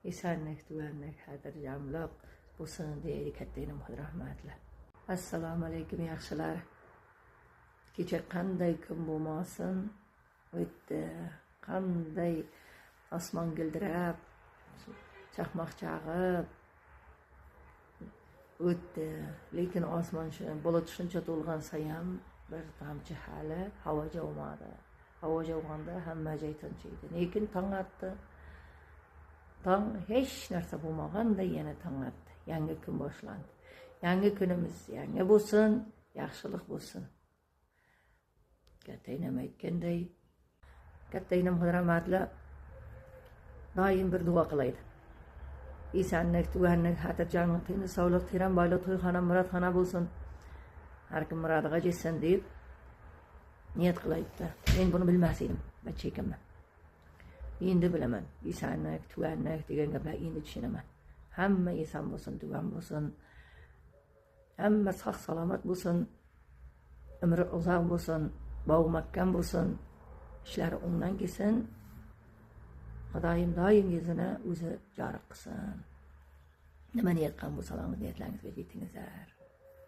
esenlik, güvenlik, hadirjamlyk bolsun diýip ketdiňim rahmatly. Assalamu alaykum ýaxşylar. Gece kanday gün bolmasyn, ötdi. Kanday asman gildirip, çakmak çağıp ötdi. Lekin asman bulut şunça dolgan sayam bir tamçı hali hava jawmady. Hava jawganda hamma joy tınçydy. Lekin taň atdy. Taň hiç narsa bolmaganda ýene taň atdy. Ýangy gün başlandy. Ýangy günimiz ýangy bolsun, ýaxşylyk bolsun. Gataynem aýtgandey, gataynem rahmatly daim bir dua kılaydı. İsenlik, güvenlik, hatirjanlyk, tyny sağlyk, tiran baylyk, toýxana, muratxana bolsun. Her kim muradyga jetsen diýip niyet kılaydı. Men bunu bilmäsdim, ben çekemen. Endi bilemen, İsenlik, güvenlik diýen gaplar endi düşünemen. Hamma esen bolsun, güven bolsun. Hamma sağ salamat bolsun. Ömrü uzak bolsun, bagmakkan bolsun. İşleri ondan gelsin. Hudaýym daim ýüzüne özü jaryk kılsın. Nime niyet kılsan bu salamy niyetleriniz ve jetdiňizler.